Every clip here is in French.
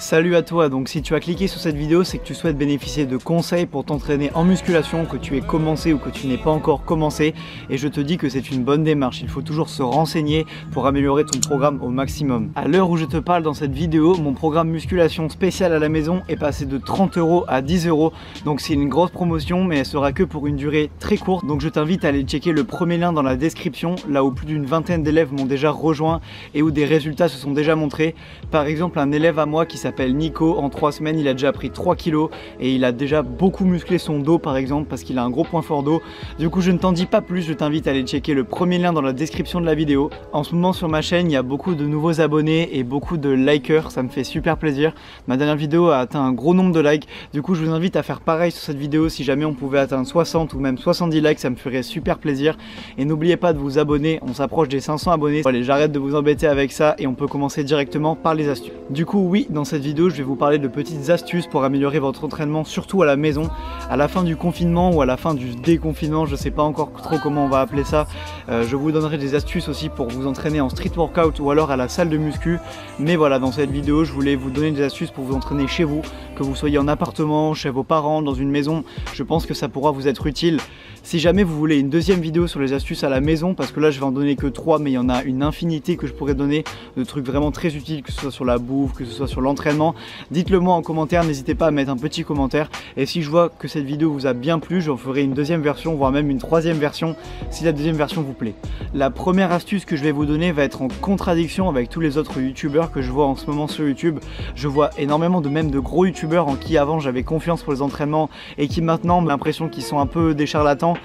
Salut à toi, donc si tu as cliqué sur cette vidéo, c'est que tu souhaites bénéficier de conseils pour t'entraîner en musculation, que tu aies commencé ou que tu n'aies pas encore commencé, et je te dis que c'est une bonne démarche. Il faut toujours se renseigner pour améliorer ton programme au maximum. À l'heure où je te parle dans cette vidéo, mon programme musculation spécial à la maison est passé de 30 € à 10 €, donc c'est une grosse promotion, mais elle sera que pour une durée très courte. Donc je t'invite à aller checker le premier lien dans la description, là où plus d'une vingtaine d'élèves m'ont déjà rejoint et où des résultats se sont déjà montrés. Par exemple, un élève à moi qui s'appelle Nico, en 3 semaines il a déjà pris 3 kg et il a déjà beaucoup musclé son dos par exemple, parce qu'il a un gros point fort dos. Du coup je ne t'en dis pas plus, je t'invite à aller checker le premier lien dans la description de la vidéo. En ce moment sur ma chaîne il y a beaucoup de nouveaux abonnés et beaucoup de likers, ça me fait super plaisir. Ma dernière vidéo a atteint un gros nombre de likes, du coup je vous invite à faire pareil sur cette vidéo. Si jamais on pouvait atteindre 60 ou même 70 likes, ça me ferait super plaisir. Et n'oubliez pas de vous abonner, on s'approche des 500 abonnés. Allez, j'arrête de vous embêter avec ça et on peut commencer directement par les astuces. Du coup oui, dans cette vidéo je vais vous parler de petites astuces pour améliorer votre entraînement, surtout à la maison. À la fin du confinement ou à la fin du déconfinement, je sais pas encore trop comment on va appeler ça, je vous donnerai des astuces aussi pour vous entraîner en street workout ou alors à la salle de muscu. Mais voilà, dans cette vidéo je voulais vous donner des astuces pour vous entraîner chez vous, que vous soyez en appartement, chez vos parents, dans une maison. Je pense que ça pourra vous être utile. Si jamais vous voulez une deuxième vidéo sur les astuces à la maison, parce que là je vais en donner que 3, mais il y en a une infinité que je pourrais donner, de trucs vraiment très utiles, que ce soit sur la bouffe, que ce soit sur l'entraînement, dites-le moi en commentaire, n'hésitez pas à mettre un petit commentaire. Et si je vois que cette vidéo vous a bien plu, j'en ferai une deuxième version, voire même une troisième version, si la deuxième version vous plaît. La première astuce que je vais vous donner va être en contradiction avec tous les autres youtubeurs que je vois en ce moment sur YouTube. Je vois énormément de gros youtubeurs en qui avant j'avais confiance pour les entraînements et qui maintenant ont l'impression qu'ils sont un peu des charlatans.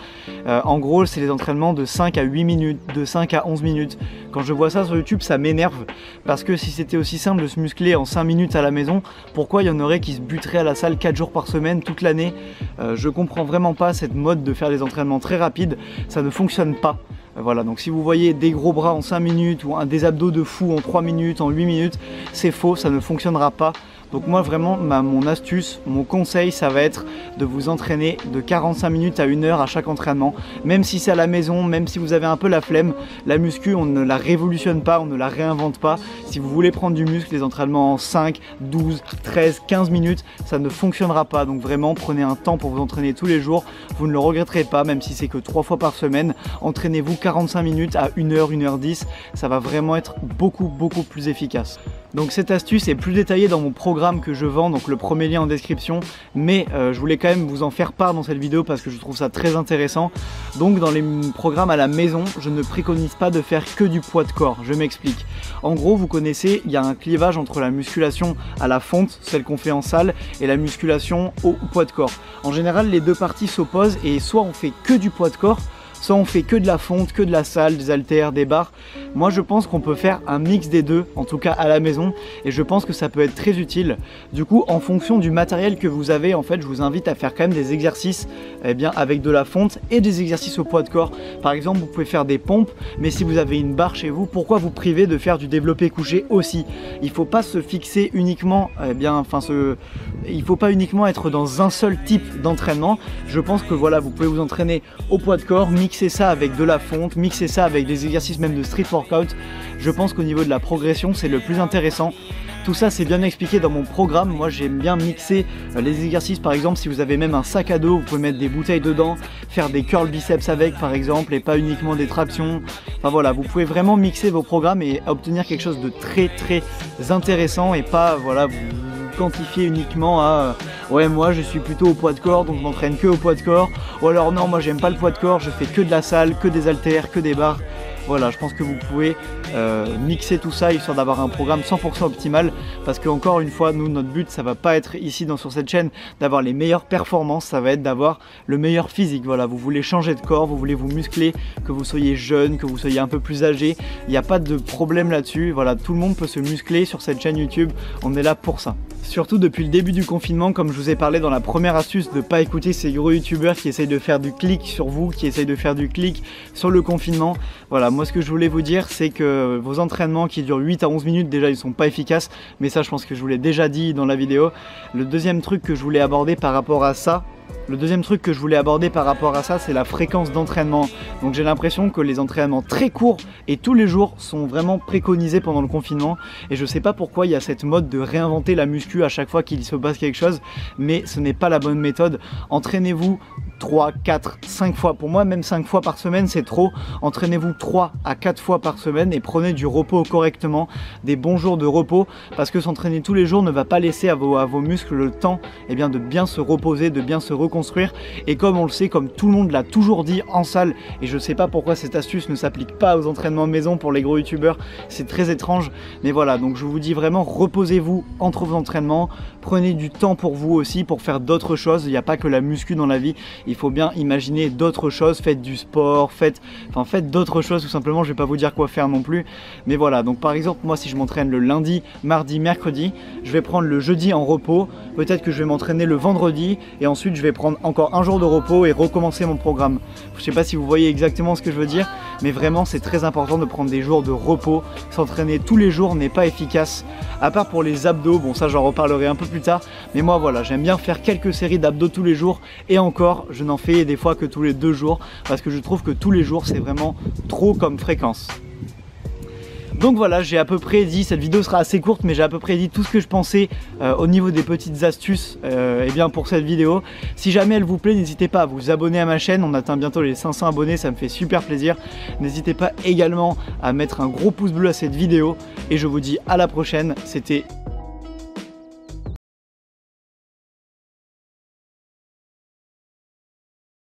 En gros c'est les entraînements de 5 à 8 minutes, de 5 à 11 minutes. Quand je vois ça sur YouTube ça m'énerve, parce que si c'était aussi simple de se muscler en 5 minutes à la maison, pourquoi il y en aurait qui se buteraient à la salle 4 jours par semaine toute l'année? Je comprends vraiment pas cette mode de faire des entraînements très rapides, ça ne fonctionne pas. Voilà, donc si vous voyez des gros bras en 5 minutes ou des abdos de fou en 3 minutes, en 8 minutes, c'est faux, ça ne fonctionnera pas. Donc moi vraiment, mon astuce, mon conseil, ça va être de vous entraîner de 45 minutes à 1 heure à chaque entraînement. Même si c'est à la maison, même si vous avez un peu la flemme, la muscu, on ne la révolutionne pas, on ne la réinvente pas. Si vous voulez prendre du muscle, les entraînements en 5, 12, 13, 15 minutes, ça ne fonctionnera pas. Donc vraiment, prenez un temps pour vous entraîner tous les jours. Vous ne le regretterez pas, même si c'est que 3 fois par semaine. Entraînez-vous 45 minutes à 1 heure, 1 heure 10. Ça va vraiment être beaucoup plus efficace. Donc cette astuce est plus détaillée dans mon programme que je vends, donc le premier lien en description, mais je voulais quand même vous en faire part dans cette vidéo parce que je trouve ça très intéressant. Donc dans les programmes à la maison, je ne préconise pas de faire que du poids de corps, je m'explique. En gros, vous connaissez, il y a un clivage entre la musculation à la fonte, celle qu'on fait en salle, et la musculation au poids de corps. En général, les deux parties s'opposent et soit on fait que du poids de corps, soit on fait que de la fonte, que de la salle, des haltères, des barres. Moi je pense qu'on peut faire un mix des deux, en tout cas à la maison, et je pense que ça peut être très utile. Du coup, en fonction du matériel que vous avez, en fait, je vous invite à faire quand même des exercices avec de la fonte et des exercices au poids de corps. Par exemple, vous pouvez faire des pompes, mais si vous avez une barre chez vous, pourquoi vous priver de faire du développé couché aussi? Il ne faut pas se fixer uniquement, il faut pas uniquement être dans un seul type d'entraînement. Je pense que voilà, vous pouvez vous entraîner au poids de corps, mixer ça avec de la fonte, mixer ça avec des exercices même de street workout. Je pense qu'au niveau de la progression, c'est le plus intéressant. Tout ça c'est bien expliqué dans mon programme. Moi j'aime bien mixer les exercices. Par exemple, si vous avez même un sac à dos, vous pouvez mettre des bouteilles dedans, faire des curls biceps avec par exemple, et pas uniquement des tractions. Enfin voilà, vous pouvez vraiment mixer vos programmes et obtenir quelque chose de très intéressant, et pas voilà, vous quantifier uniquement à ouais, moi je suis plutôt au poids de corps donc je m'entraîne que au poids de corps, ou alors non, moi j'aime pas le poids de corps, je fais que de la salle, que des haltères, que des barres. Voilà, je pense que vous pouvez mixer tout ça histoire d'avoir un programme 100% optimal, parce que encore une fois, nous notre but ça va pas être ici sur cette chaîne d'avoir les meilleures performances, ça va être d'avoir le meilleur physique. Voilà, vous voulez changer de corps, vous voulez vous muscler, que vous soyez jeune, que vous soyez un peu plus âgé, il n'y a pas de problème là-dessus. Voilà, tout le monde peut se muscler sur cette chaîne YouTube, on est là pour ça. Surtout depuis le début du confinement, comme je vous ai parlé dans la première astuce, de ne pas écouter ces gros youtubeurs qui essayent de faire du clic sur vous, qui essayent de faire du clic sur le confinement. Voilà, moi ce que je voulais vous dire, c'est que vos entraînements qui durent 8 à 11 minutes, déjà ils sont pas efficaces, mais ça je pense que je vous l'ai déjà dit dans la vidéo. Le deuxième truc que je voulais aborder par rapport à ça, Le deuxième truc que je voulais aborder par rapport à ça, c'est la fréquence d'entraînement. Donc j'ai l'impression que les entraînements très courts et tous les jours sont vraiment préconisés pendant le confinement. Et je sais pas pourquoi il y a cette mode de réinventer la muscu à chaque fois qu'il se passe quelque chose, mais ce n'est pas la bonne méthode. Entraînez-vous 3, 4, 5 fois. Pour moi, même 5 fois par semaine, c'est trop. Entraînez-vous 3 à 4 fois par semaine et prenez du repos correctement, des bons jours de repos, parce que s'entraîner tous les jours ne va pas laisser à vos muscles le temps de bien se reposer, de bien se reconstruire. Et comme on le sait, comme tout le monde l'a toujours dit en salle, et je sais pas pourquoi cette astuce ne s'applique pas aux entraînements maison pour les gros youtubeurs, c'est très étrange, mais voilà, donc je vous dis vraiment, reposez-vous entre vos entraînements, prenez du temps pour vous aussi, pour faire d'autres choses. Il n'y a pas que la muscu dans la vie, il faut bien imaginer d'autres choses, faites du sport, faites d'autres choses tout simplement. Je vais pas vous dire quoi faire non plus, mais voilà. Donc par exemple, moi si je m'entraîne le lundi, mardi, mercredi, je vais prendre le jeudi en repos, peut-être que je vais m'entraîner le vendredi et ensuite je vais prendre encore un jour de repos et recommencer mon programme. Je sais pas si vous voyez exactement ce que je veux dire, mais vraiment c'est très important de prendre des jours de repos. S'entraîner tous les jours n'est pas efficace, à part pour les abdos. Bon, ça j'en reparlerai un peu plus tard, mais moi voilà, j'aime bien faire quelques séries d'abdos tous les jours, et encore je n'en fais des fois que tous les 2 jours, parce que je trouve que tous les jours c'est vraiment trop comme fréquence. Donc voilà, j'ai à peu près dit, cette vidéo sera assez courte, mais j'ai à peu près dit tout ce que je pensais au niveau des petites astuces pour cette vidéo. Si jamais elle vous plaît, n'hésitez pas à vous abonner à ma chaîne, on atteint bientôt les 500 abonnés, ça me fait super plaisir. N'hésitez pas également à mettre un gros pouce bleu à cette vidéo, et je vous dis à la prochaine. C'était